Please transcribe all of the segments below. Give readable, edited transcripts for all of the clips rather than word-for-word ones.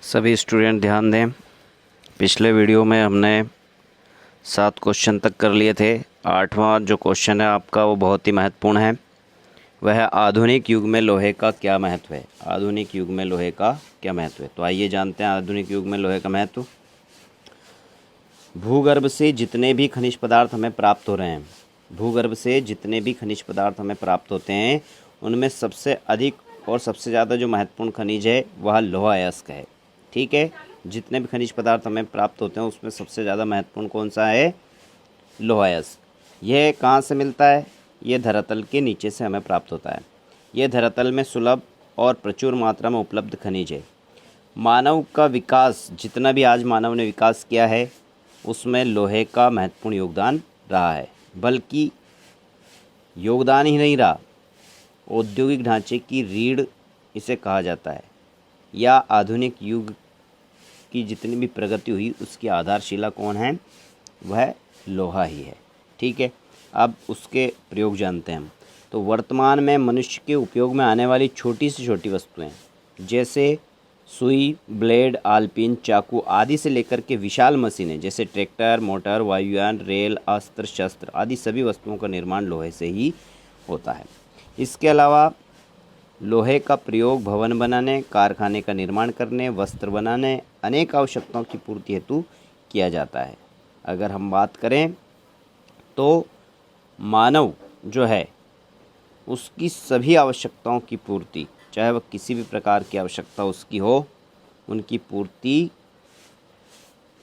सभी स्टूडेंट ध्यान दें। पिछले वीडियो में हमने 7 क्वेश्चन तक कर लिए थे। 8वां जो क्वेश्चन है आपका वो बहुत ही महत्वपूर्ण है। वह है आधुनिक युग में लोहे का क्या महत्व है। आधुनिक युग में लोहे का क्या महत्व है, तो आइए जानते हैं आधुनिक युग में लोहे का महत्व। भूगर्भ से जितने भी खनिज पदार्थ हमें प्राप्त हो रहे हैं, भूगर्भ से जितने भी खनिज पदार्थ हमें प्राप्त होते हैं, उनमें सबसे अधिक और सबसे ज़्यादा जो महत्वपूर्ण खनिज है वह लोहा अयस्क है। ठीक है, जितने भी खनिज पदार्थ हमें प्राप्त होते हैं उसमें सबसे ज़्यादा महत्वपूर्ण कौन सा है? लोहा अयस्क। यह कहाँ से मिलता है? यह धरातल के नीचे से हमें प्राप्त होता है। यह धरातल में सुलभ और प्रचुर मात्रा में उपलब्ध खनिज है। मानव का विकास, जितना भी आज मानव ने विकास किया है उसमें लोहे का महत्वपूर्ण योगदान रहा है। बल्कि योगदान ही नहीं रहा, औद्योगिक ढांचे की रीढ़ इसे कहा जाता है, या आधुनिक युग की जितनी भी प्रगति हुई उसकी आधारशिला कौन है? वह लोहा ही है। ठीक है, अब उसके प्रयोग जानते हैं हम। तो वर्तमान में मनुष्य के उपयोग में आने वाली छोटी से छोटी वस्तुएं जैसे सुई, ब्लेड, आलपीन, चाकू आदि से लेकर के विशाल मशीनें जैसे ट्रैक्टर, मोटर, वायुयान, रेल, अस्त्र शस्त्र आदि सभी वस्तुओं का निर्माण लोहे से ही होता है। इसके अलावा लोहे का प्रयोग भवन बनाने, कारखाने का निर्माण करने, वस्त्र बनाने, अनेक आवश्यकताओं की पूर्ति हेतु किया जाता है। अगर हम बात करें तो मानव जो है उसकी सभी आवश्यकताओं की पूर्ति, चाहे वह किसी भी प्रकार की आवश्यकता उसकी हो, उनकी पूर्ति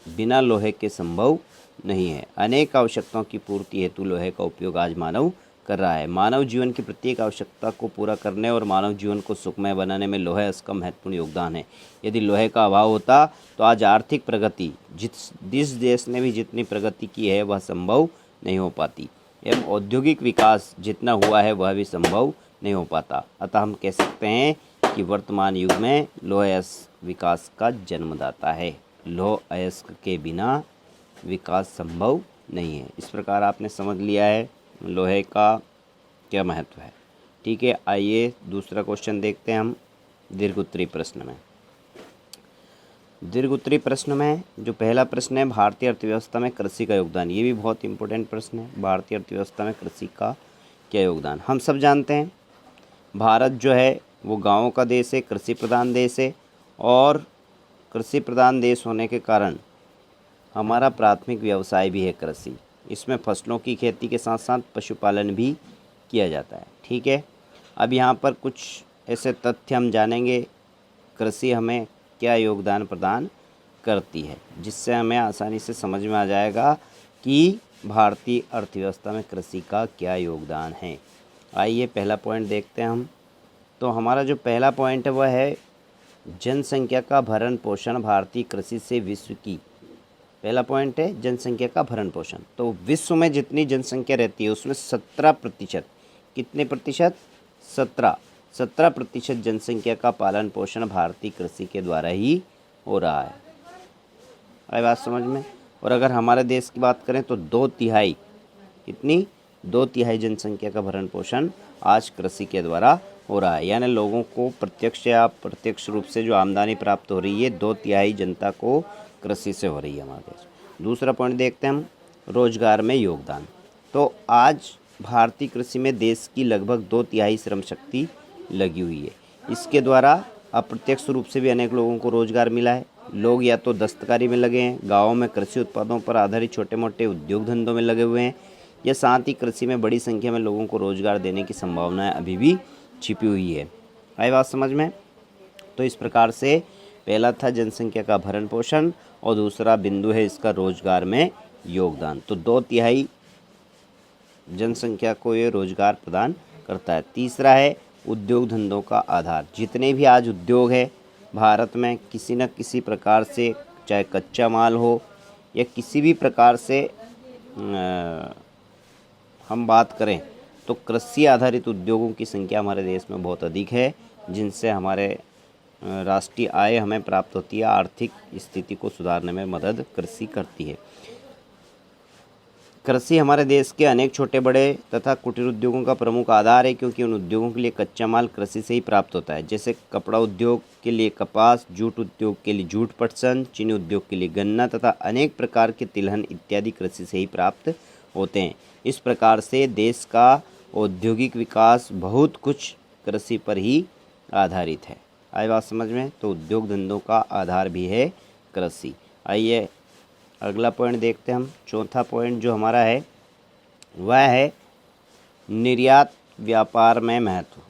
बिना लोहे के संभव नहीं है। अनेक आवश्यकताओं की पूर्ति हेतु लोहे का उपयोग आज मानव कर रहा है। मानव जीवन की प्रत्येक आवश्यकता को पूरा करने और मानव जीवन को सुखमय बनाने में लोहे इसका महत्वपूर्ण योगदान है। यदि लोहे का अभाव होता तो आज आर्थिक प्रगति जिस देश ने भी जितनी प्रगति की है वह संभव नहीं हो पाती, एवं औद्योगिक विकास जितना हुआ है वह भी संभव नहीं हो पाता। अतः हम कह सकते हैं कि वर्तमान युग में लोह अयस्क विकास का जन्मदाता है। लोह अयस्क के बिना विकास संभव नहीं है। इस प्रकार आपने समझ लिया है लोहे का क्या महत्व है। ठीक है, आइए दूसरा क्वेश्चन देखते हैं हम दीर्घोत्तरीय प्रश्न में। दीर्घोत्तरीय प्रश्न में जो पहला प्रश्न है, भारतीय अर्थव्यवस्था में कृषि का योगदान। ये भी बहुत इंपॉर्टेंट प्रश्न है। भारतीय अर्थव्यवस्था में कृषि का क्या योगदान? हम सब जानते हैं भारत जो है वो गाँवों का देश है, कृषि प्रधान देश है, और कृषि प्रधान देश होने के कारण हमारा प्राथमिक व्यवसाय भी है कृषि। इसमें फसलों की खेती के साथ साथ पशुपालन भी किया जाता है। ठीक है, अब यहाँ पर कुछ ऐसे तथ्य हम जानेंगे कृषि हमें क्या योगदान प्रदान करती है, जिससे हमें आसानी से समझ में आ जाएगा कि भारतीय अर्थव्यवस्था में कृषि का क्या योगदान है। आइए पहला पॉइंट देखते हैं हम। तो हमारा जो पहला पॉइंट है वह है जनसंख्या का भरण पोषण भारतीय कृषि से विश्व की। पहला पॉइंट है जनसंख्या का भरण पोषण। तो विश्व में जितनी जनसंख्या रहती है उसमें 17%, कितने प्रतिशत? 17% जनसंख्या का पालन पोषण भारतीय कृषि के द्वारा ही हो रहा है। आई बात समझ में? और अगर हमारे देश की बात करें तो 2/3, कितनी? 2/3 जनसंख्या का भरण पोषण आज कृषि के द्वारा हो रहा है। यानी लोगों को प्रत्यक्ष या अप्रत्यक्ष रूप से जो आमदनी प्राप्त हो रही है 2/3 जनता को कृषि से हो रही है हमारे देश। दूसरा पॉइंट देखते हैं हम, रोजगार में योगदान। तो आज भारतीय कृषि में देश की लगभग 2/3 श्रम शक्ति लगी हुई है। इसके द्वारा अप्रत्यक्ष रूप से भी अनेक लोगों को रोजगार मिला है। लोग या तो दस्तकारी में लगे हैं, गाँवों में कृषि उत्पादों पर आधारित छोटे मोटे उद्योग धंधों में लगे हुए हैं, या साथ ही कृषि में बड़ी संख्या में लोगों को रोजगार देने की संभावनाएं अभी भी छिपी हुई है। आई बात समझ में? तो इस प्रकार से पहला था जनसंख्या का भरण पोषण और दूसरा बिंदु है इसका रोजगार में योगदान। तो 2/3 जनसंख्या को ये रोजगार प्रदान करता है। तीसरा है उद्योग धंधों का आधार। जितने भी आज उद्योग है भारत में, किसी न किसी प्रकार से, चाहे कच्चा माल हो या किसी भी प्रकार से हम बात करें तो कृषि आधारित उद्योगों की संख्या हमारे देश में बहुत अधिक है, जिनसे हमारे राष्ट्रीय आय हमें प्राप्त होती है। आर्थिक स्थिति को सुधारने में मदद कृषि करती है। कृषि हमारे देश के अनेक छोटे बड़े तथा कुटीर उद्योगों का प्रमुख आधार है, क्योंकि उन उद्योगों के लिए कच्चा माल कृषि से ही प्राप्त होता है। जैसे कपड़ा उद्योग के लिए कपास, जूट उद्योग के लिए जूट पटसन, चीनी उद्योग के लिए गन्ना तथा अनेक प्रकार के तिलहन इत्यादि कृषि से ही प्राप्त होते हैं। इस प्रकार से देश का औद्योगिक विकास बहुत कुछ कृषि पर ही आधारित है। आई बात समझ में? तो उद्योग धंधों का आधार भी है कृषि। आइए अगला पॉइंट देखते हैं हम। चौथा पॉइंट जो हमारा है वह है निर्यात व्यापार में महत्व।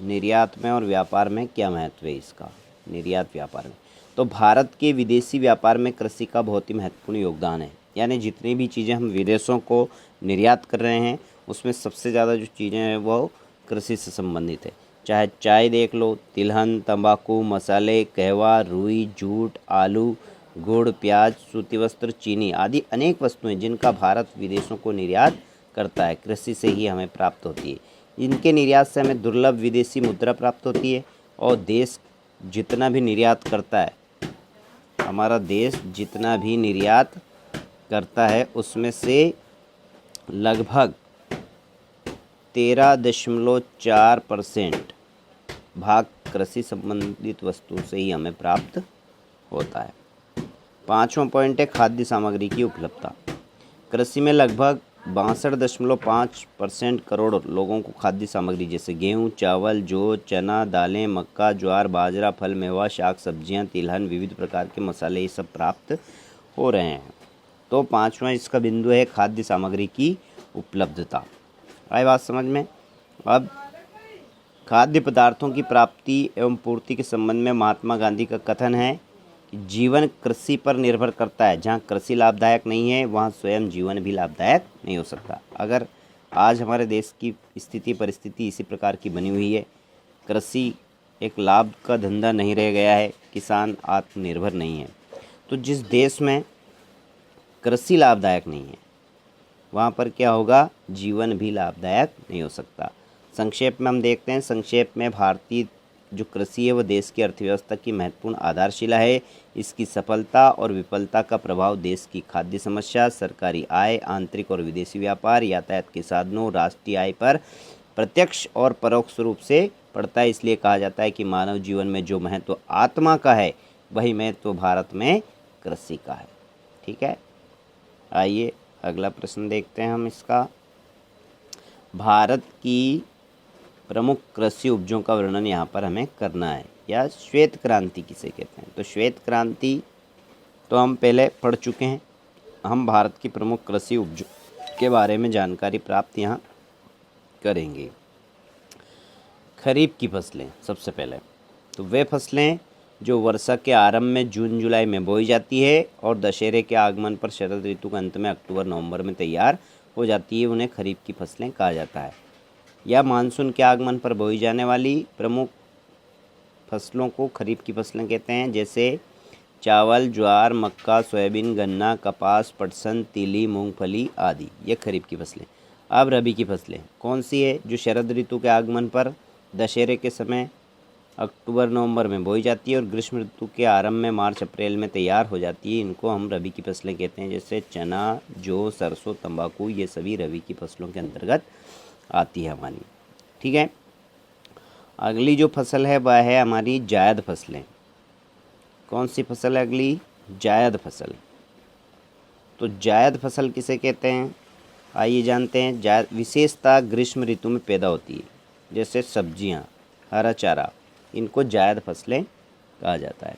निर्यात में और व्यापार में क्या महत्व है इसका? निर्यात व्यापार में तो भारत के विदेशी व्यापार में कृषि का बहुत ही महत्वपूर्ण योगदान है। यानी जितनी भी चीज़ें हम विदेशों को निर्यात कर रहे हैं उसमें सबसे ज़्यादा जो चीज़ें हैं वो कृषि से संबंधित है। चाहे चाय देख लो, तिलहन, तंबाकू, मसाले, कहवा, रुई, जूट, आलू, गुड़, प्याज, सूती वस्त्र, चीनी आदि अनेक वस्तुएं जिनका भारत विदेशों को निर्यात करता है, कृषि से ही हमें प्राप्त होती है। इनके निर्यात से हमें दुर्लभ विदेशी मुद्रा प्राप्त होती है। और देश जितना भी निर्यात करता है, हमारा देश जितना भी निर्यात करता है उसमें से लगभग 13.4% भाग कृषि संबंधित वस्तुओं से ही हमें प्राप्त होता है। पाँचवां पॉइंट है खाद्य सामग्री की उपलब्धता। कृषि में लगभग 62.5% करोड़ लोगों को खाद्य सामग्री जैसे गेहूं, चावल, जौ, चना, दालें, मक्का, ज्वार, बाजरा, फल, मेवा, शाक सब्जियां, तिलहन, विविध प्रकार के मसाले ये सब प्राप्त हो रहे हैं। तो पाँचवां इसका बिंदु है खाद्य सामग्री की उपलब्धता। आई बात समझ में? अब खाद्य पदार्थों की प्राप्ति एवं पूर्ति के संबंध में महात्मा गांधी का कथन है कि जीवन कृषि पर निर्भर करता है। जहाँ कृषि लाभदायक नहीं है वहाँ स्वयं जीवन भी लाभदायक नहीं हो सकता। अगर आज हमारे देश की स्थिति परिस्थिति इसी प्रकार की बनी हुई है, कृषि एक लाभ का धंधा नहीं रह गया है, किसान आत्मनिर्भर नहीं है, तो जिस देश में कृषि लाभदायक नहीं है वहाँ पर क्या होगा? जीवन भी लाभदायक नहीं हो सकता। संक्षेप में हम देखते हैं। संक्षेप में भारतीय जो कृषि है वह देश की अर्थव्यवस्था की महत्वपूर्ण आधारशिला है। इसकी सफलता और विफलता का प्रभाव देश की खाद्य समस्या, सरकारी आय, आंतरिक और विदेशी व्यापार, यातायात के साधनों, राष्ट्रीय आय पर प्रत्यक्ष और परोक्ष रूप से पड़ता है। इसलिए कहा जाता है कि मानव जीवन में जो महत्व आत्मा का है वही महत्व भारत में कृषि का है। ठीक है, आइए अगला प्रश्न देखते हैं हम इसका। भारत की प्रमुख कृषि उपजों का वर्णन यहाँ पर हमें करना है, या श्वेत क्रांति किसे कहते हैं। तो श्वेत क्रांति तो हम पहले पढ़ चुके हैं। हम भारत की प्रमुख कृषि उपजों के बारे में जानकारी प्राप्त यहाँ करेंगे। खरीफ की फसलें सबसे पहले, तो वे फसलें जो वर्षा के आरंभ में जून जुलाई में बोई जाती है और दशहरे के आगमन पर शरद ऋतु के अंत में अक्टूबर नवंबर में तैयार हो जाती है, उन्हें खरीफ की फसलें कहा जाता है। या मानसून के आगमन पर बोई जाने वाली प्रमुख फसलों को खरीफ की फसलें कहते हैं। जैसे चावल, ज्वार, मक्का, सोयाबीन, गन्ना, कपास, पटसन, तिली, मूंगफली आदि, ये खरीफ की फसलें। अब रबी की फसलें कौन सी है? जो शरद ऋतु के आगमन पर दशहरे के समय अक्टूबर नवंबर में बोई जाती है और ग्रीष्म ऋतु के आरंभ में मार्च अप्रैल में तैयार हो जाती है, इनको हम रबी की फसलें कहते हैं। जैसे चना, जौ, सरसों, तंबाकू, ये सभी रबी की फसलों के अंतर्गत आती है हमारी। ठीक है, अगली जो फसल है वह है हमारी जायद फसलें। कौन सी फसल है अगली? जायद फसल। तो जायद फसल किसे कहते हैं? आइए जानते हैं। जायद विशेषता ग्रीष्म ऋतु में पैदा होती है, जैसे सब्जियां, हरा चारा, इनको जायद फसलें कहा जाता है।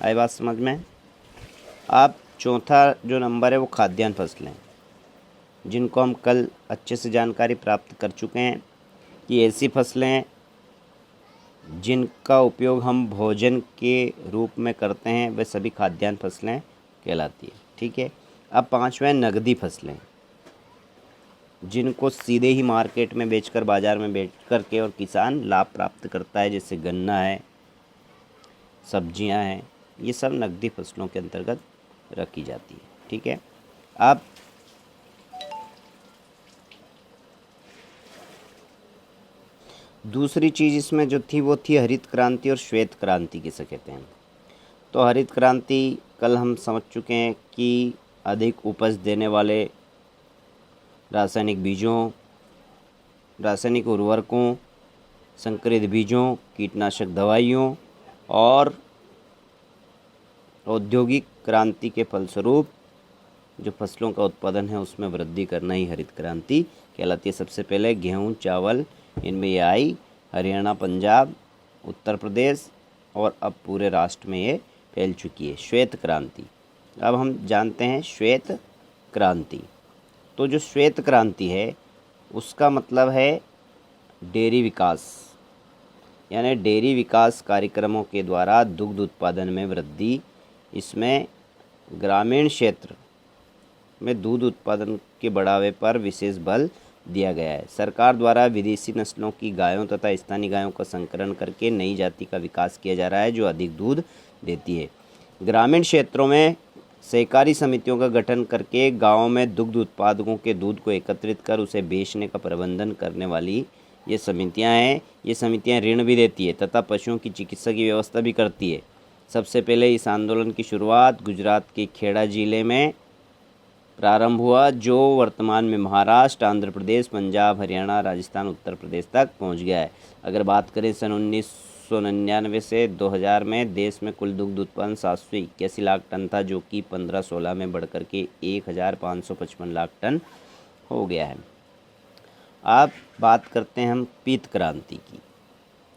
आई बात समझ में? अब चौथा जो नंबर है वो खाद्यान्न फसलें, जिनको हम कल अच्छे से जानकारी प्राप्त कर चुके हैं कि ऐसी फसलें जिनका उपयोग हम भोजन के रूप में करते हैं वे सभी खाद्यान्न फसलें कहलाती है। ठीक है, अब पांचवें नगदी फसलें, जिनको सीधे ही मार्केट में बेचकर, बाज़ार में बेच कर के और किसान लाभ प्राप्त करता है, जैसे गन्ना है, सब्जियां हैं, ये सब नगदी फसलों के अंतर्गत रखी जाती है। ठीक है, अब दूसरी चीज़ इसमें जो थी वो थी हरित क्रांति और श्वेत क्रांति किसे कहते हैं। तो हरित क्रांति कल हम समझ चुके हैं कि अधिक उपज देने वाले रासायनिक बीजों, रासायनिक उर्वरकों, संकरित बीजों, कीटनाशक दवाइयों और औद्योगिक क्रांति के फलस्वरूप जो फसलों का उत्पादन है उसमें वृद्धि करना ही हरित क्रांति कहलाती है। सबसे पहले गेहूँ, चावल, इनमें ये आई, हरियाणा, पंजाब, उत्तर प्रदेश और अब पूरे राष्ट्र में ये फैल चुकी है। श्वेत क्रांति, अब हम जानते हैं श्वेत क्रांति। तो जो श्वेत क्रांति है उसका मतलब है डेयरी विकास, यानी डेयरी विकास कार्यक्रमों के द्वारा दुग्ध उत्पादन में वृद्धि। इसमें ग्रामीण क्षेत्र में दूध उत्पादन के बढ़ावे पर विशेष बल दिया गया है। सरकार द्वारा विदेशी नस्लों की गायों तथा स्थानीय गायों का संकरण करके नई जाति का विकास किया जा रहा है जो अधिक दूध देती है। ग्रामीण क्षेत्रों में सहकारी समितियों का गठन करके गाँव में दुग्ध उत्पादकों के दूध को एकत्रित कर उसे बेचने का प्रबंधन करने वाली ये समितियां हैं। ये समितियां ऋण भी देती है तथा पशुओं की चिकित्सा की व्यवस्था भी करती है। सबसे पहले इस आंदोलन की शुरुआत गुजरात के खेड़ा जिले में प्रारंभ हुआ, जो वर्तमान में महाराष्ट्र, आंध्र प्रदेश, पंजाब, हरियाणा, राजस्थान, उत्तर प्रदेश तक पहुंच गया है। अगर बात करें सन 1999 से 2000 में देश में कुल दुग्ध उत्पादन 781 लाख टन था, जो कि 15-16 में बढ़कर के 1555 लाख टन हो गया है। अब बात करते हैं हम पीत क्रांति की।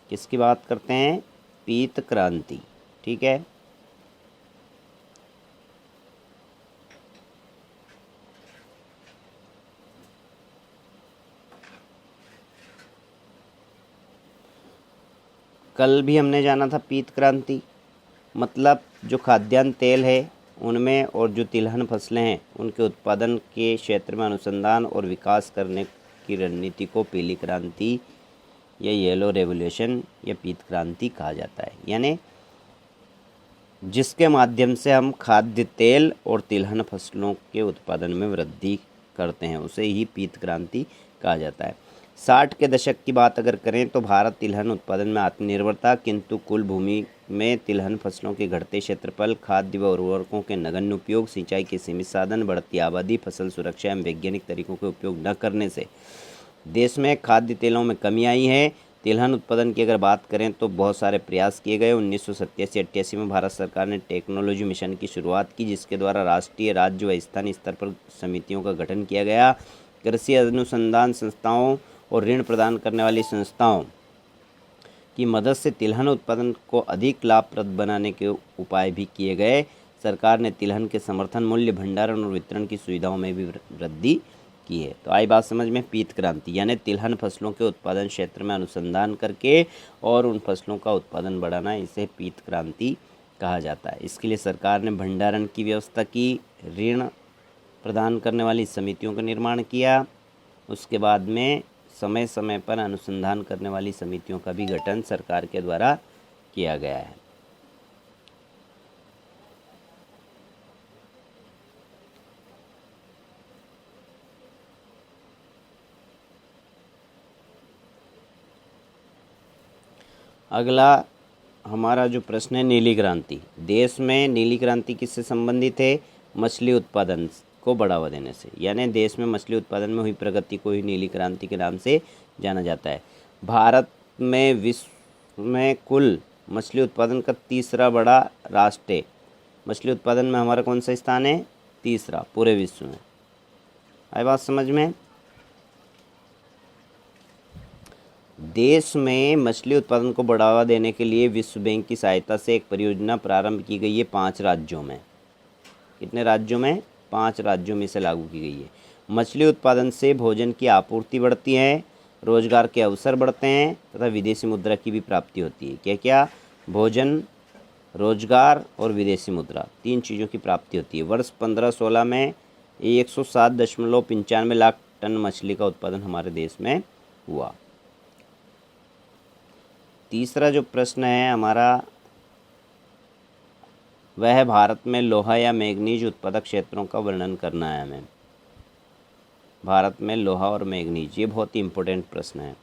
किसकी बात करते हैं? पीत क्रांति, ठीक है। कल भी हमने जाना था पीत क्रांति मतलब जो खाद्यान्न तेल है उनमें और जो तिलहन फसलें हैं उनके उत्पादन के क्षेत्र में अनुसंधान और विकास करने की रणनीति को पीली क्रांति या येलो रेवोल्यूशन या पीत क्रांति कहा जाता है। यानी जिसके माध्यम से हम खाद्य तेल और तिलहन फसलों के उत्पादन में वृद्धि करते हैं उसे ही पीत क्रांति कहा जाता है। 60 के दशक की बात अगर करें तो भारत तिलहन उत्पादन में आत्मनिर्भर था, किंतु कुल भूमि में तिलहन फसलों के घटते क्षेत्रफल, खाद्य व उर्वरकों के नगण्य उपयोग, सिंचाई के सीमित साधन, बढ़ती आबादी, फसल सुरक्षा एवं वैज्ञानिक तरीकों के उपयोग न करने से देश में खाद्य तेलों में कमी आई है। तिलहन उत्पादन की अगर बात करें तो बहुत सारे प्रयास किए गए। 1987-88 में भारत सरकार ने टेक्नोलॉजी मिशन की शुरुआत की, जिसके द्वारा राष्ट्रीय, राज्य व स्थानीय स्तर पर समितियों का गठन किया गया। कृषि अनुसंधान संस्थाओं और ऋण प्रदान करने वाली संस्थाओं की मदद से तिलहन उत्पादन को अधिक लाभप्रद बनाने के उपाय भी किए गए। सरकार ने तिलहन के समर्थन मूल्य, भंडारण और वितरण की सुविधाओं में भी वृद्धि की है। तो आई बात समझ में, पीत क्रांति यानी तिलहन फसलों के उत्पादन क्षेत्र में अनुसंधान करके और उन फसलों का उत्पादन बढ़ाना, इसे पीत क्रांति कहा जाता है। इसके लिए सरकार ने भंडारण की व्यवस्था की, ऋण प्रदान करने वाली समितियों का निर्माण किया, उसके बाद में समय समय पर अनुसंधान करने वाली समितियों का भी गठन सरकार के द्वारा किया गया है। अगला हमारा जो प्रश्न है नीली क्रांति। देश में नीली क्रांति किससे संबंधित है? मछली उत्पादन को बढ़ावा देने से, यानी देश में मछली उत्पादन में हुई प्रगति को ही नीली क्रांति के नाम से जाना जाता है। भारत में विश्व में कुल मछली उत्पादन का तीसरा बड़ा राष्ट्र है। मछली उत्पादन में हमारा कौन सा स्थान है? तीसरा पूरे विश्व में। आई बात समझ में? देश में मछली उत्पादन को बढ़ावा देने के लिए विश्व बैंक की सहायता से एक परियोजना प्रारंभ की गई है 5 राज्यों में। कितने राज्यों में? 5 राज्यों में से लागू की गई है। मछली उत्पादन से भोजन की आपूर्ति बढ़ती है, रोजगार के अवसर बढ़ते हैं तथा विदेशी मुद्रा की भी प्राप्ति होती है। क्या क्या? भोजन, रोजगार और विदेशी मुद्रा, 3 चीज़ों की प्राप्ति होती है। वर्ष 15-16 में 107.95 लाख टन मछली का उत्पादन हमारे देश में हुआ। तीसरा जो प्रश्न है हमारा वह है भारत में लोहा या मैग्नीज उत्पादक क्षेत्रों का वर्णन करना है हमें। भारत में लोहा और मैग्नीज, ये बहुत ही इम्पोर्टेंट प्रश्न है।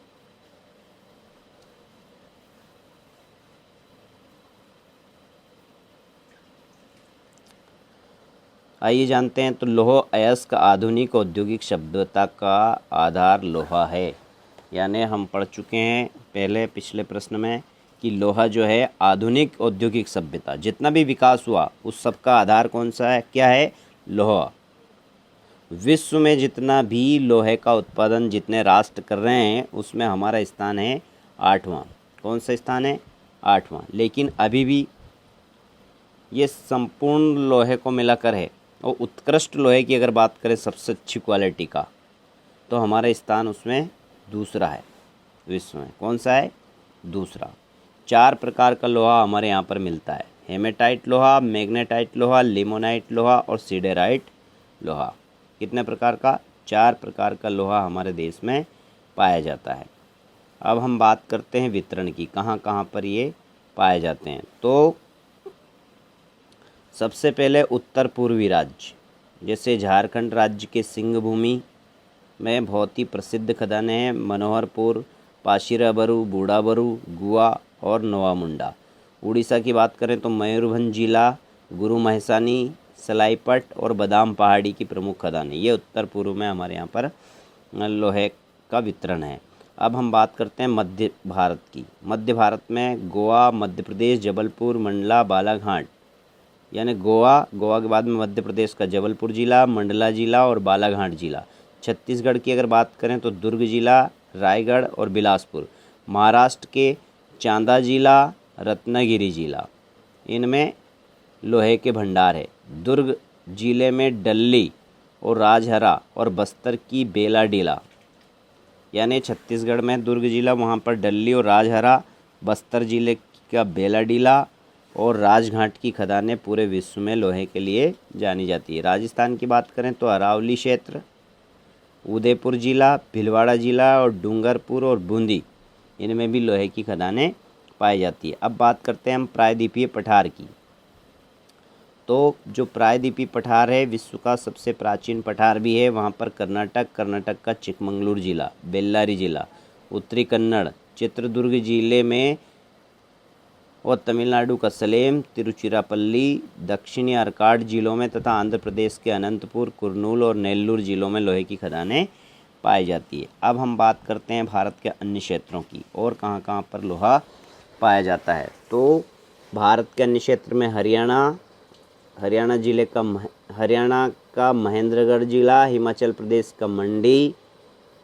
आइए जानते हैं। तो लौह अयस्क आधुनिक औद्योगिक सभ्यता का आधार लोहा है। यानी हम पढ़ चुके हैं पहले पिछले प्रश्न में कि लोहा जो है आधुनिक औद्योगिक सभ्यता, जितना भी विकास हुआ उस सब का आधार कौन सा है, क्या है, लोहा। विश्व में जितना भी लोहे का उत्पादन जितने राष्ट्र कर रहे हैं उसमें हमारा स्थान है 8वां। कौन सा स्थान है, 8वां। लेकिन अभी भी ये संपूर्ण लोहे को मिलाकर है, और उत्कृष्ट लोहे की अगर बात करें सबसे अच्छी क्वालिटी का, तो हमारा स्थान उसमें दूसरा है विश्व में। कौन सा है, दूसरा। 4 प्रकार का लोहा हमारे यहाँ पर मिलता है। हेमेटाइट लोहा, मैग्नेटाइट लोहा, लिमोनाइट लोहा और सीडेराइट लोहा। कितने प्रकार का, 4 प्रकार का लोहा हमारे देश में पाया जाता है। अब हम बात करते हैं वितरण की, कहाँ कहाँ पर ये पाए जाते हैं। तो सबसे पहले उत्तर पूर्वी राज्य, जैसे झारखंड राज्य के सिंहभूमि में बहुत ही प्रसिद्ध खदानें हैं। मनोहरपुर, पाशिराबरू, बूढ़ाबरू, गुआ और नोवामुंडा। उड़ीसा की बात करें तो मयूरभंज जिला, गुरु महेसानी, सलाईपट और बादाम पहाड़ी की प्रमुख खदानें। ये उत्तर पूर्व में हमारे यहाँ पर लोहे का वितरण है। अब हम बात करते हैं मध्य भारत की। मध्य भारत में गोवा, मध्य प्रदेश, जबलपुर, मंडला, बालाघाट। यानी गोवा के बाद में मध्य प्रदेश का जबलपुर जिला, मंडला जिला और बालाघाट जिला। छत्तीसगढ़ की अगर बात करें तो दुर्ग जिला, रायगढ़ और बिलासपुर। महाराष्ट्र के चांदा जिला, रत्नागिरी जिला, इनमें लोहे के भंडार है। दुर्ग जिले में डल्ली और राजहरा और बस्तर की बेलाडीला। यानी छत्तीसगढ़ में दुर्ग जिला, वहाँ पर डल्ली और राजहरा, बस्तर जिले का बेलाडीला और राजघाट की खदानें पूरे विश्व में लोहे के लिए जानी जाती है। राजस्थान की बात करें तो अरावली क्षेत्र, उदयपुर जिला, भीलवाड़ा जिला और डूंगरपुर और बूंदी, इनमें भी लोहे की खदानें पाई जाती है। अब बात करते हैं हम प्रायद्वीपीय पठार की। तो जो प्रायद्वीपीय पठार है विश्व का सबसे प्राचीन पठार भी है। वहाँ पर कर्नाटक का चिकमंगलूर जिला, बेल्लारी जिला, उत्तरी कन्नड़, चित्रदुर्ग जिले में और तमिलनाडु का सलेम, तिरुचिरापल्ली, दक्षिणी आर्काड जिलों में तथा आंध्र प्रदेश के अनंतपुर, कुर्नूल और नेल्लूर जिलों में लोहे की खदानें पाई जाती है। अब हम बात करते हैं भारत के अन्य क्षेत्रों की और कहाँ कहाँ पर लोहा पाया जाता है। तो भारत के अन्य क्षेत्र में हरियाणा का महेंद्रगढ़ जिला, हिमाचल प्रदेश का मंडी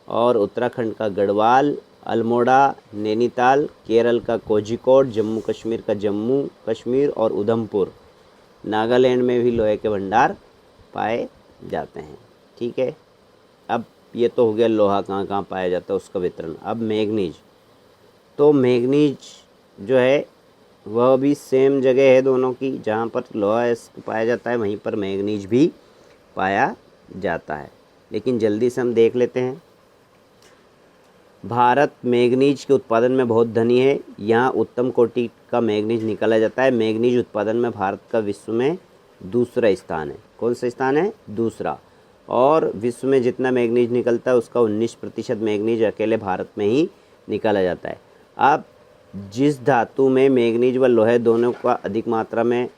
और उत्तराखंड का गढ़वाल, अल्मोड़ा, नैनीताल, केरल का कोझिकोड, जम्मू कश्मीर का जम्मू कश्मीर और उधमपुर। नागालैंड में भी लोहे के भंडार पाए जाते हैं। ठीक है, अब ये तो हो गया लोहा कहाँ कहाँ पाया जाता है उसका वितरण। अब मैग्नीज। तो मैग्नीज जो है वह भी सेम जगह है दोनों की, जहाँ पर लोहा पाया जाता है वहीं पर मैग्नीज भी पाया जाता है। लेकिन जल्दी से हम देख लेते हैं। भारत मैग्नीज के उत्पादन में बहुत धनी है। यहाँ उत्तम कोटि का मैग्नीज निकाला जाता है। मैग्नीज उत्पादन में भारत का विश्व में दूसरा स्थान है। कौन सा स्थान है? दूसरा। और विश्व में जितना मैग्नीज निकलता है उसका 19% मैग्नीज अकेले भारत में ही निकाला जाता है। अब जिस धातु में मैग्नीज व लोहे दोनों का अधिक मात्रा में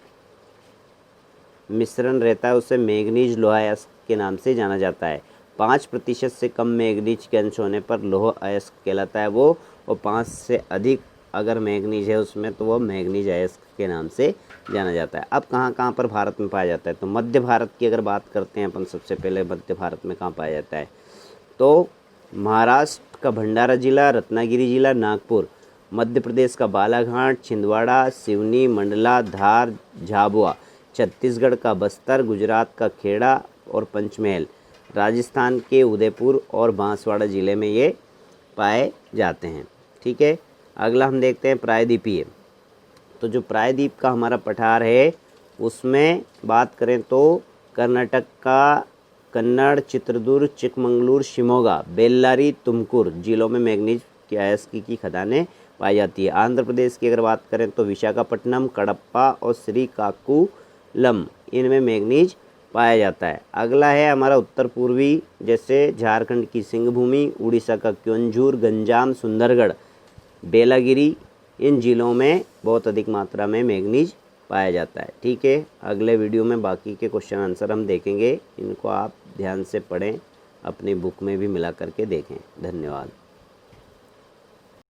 मिश्रण रहता है उसे मैग्नीज लोहा अयस्क के नाम से जाना जाता है। 5% से कम मैग्नीज के अंश होने पर लोह अयस्क कहलाता है वो, और 5 से अधिक अगर मैग्नीज है उसमें तो वो मैग्नीज अयस्क के नाम से जाना जाता है। अब कहाँ कहाँ पर भारत में पाया जाता है? तो मध्य भारत की अगर बात करते हैं अपन, सबसे पहले मध्य भारत में कहाँ पाया जाता है? तो महाराष्ट्र का भंडारा जिला, रत्नागिरी जिला, नागपुर, मध्य प्रदेश का बालाघाट, छिंदवाड़ा, सिवनी, मंडला, धार, झाबुआ, छत्तीसगढ़ का बस्तर, गुजरात का खेड़ा और पंचमहल, राजस्थान के उदयपुर और बांसवाड़ा ज़िले में ये पाए जाते हैं। ठीक है, अगला हम देखते हैं प्रायद्वीपीय। तो जो प्रायद्वीप का हमारा पठार है उसमें बात करें तो कर्नाटक का कन्नड़, चित्रदुर्ग, चिकमंगलूर, शिमोगा, बेल्लारी, तुमकुर जिलों में मैग्नीज की अयस्क की खदानें पाई जाती है। आंध्र प्रदेश की अगर बात करें तो विशाखापट्टनम, कडप्पा और श्रीकाकुलम, इनमें मैग्नीज पाया जाता है। अगला है हमारा उत्तर पूर्वी, जैसे झारखंड की सिंहभूमि, उड़ीसा का क्योंझूर, गंजाम, सुंदरगढ़, बेलागिरी, इन जिलों में बहुत अधिक मात्रा में मैग्नीज पाया जाता है। ठीक है, अगले वीडियो में बाकी के क्वेश्चन आंसर हम देखेंगे। इनको आप ध्यान से पढ़ें, अपनी बुक में भी मिला करके देखें। धन्यवाद।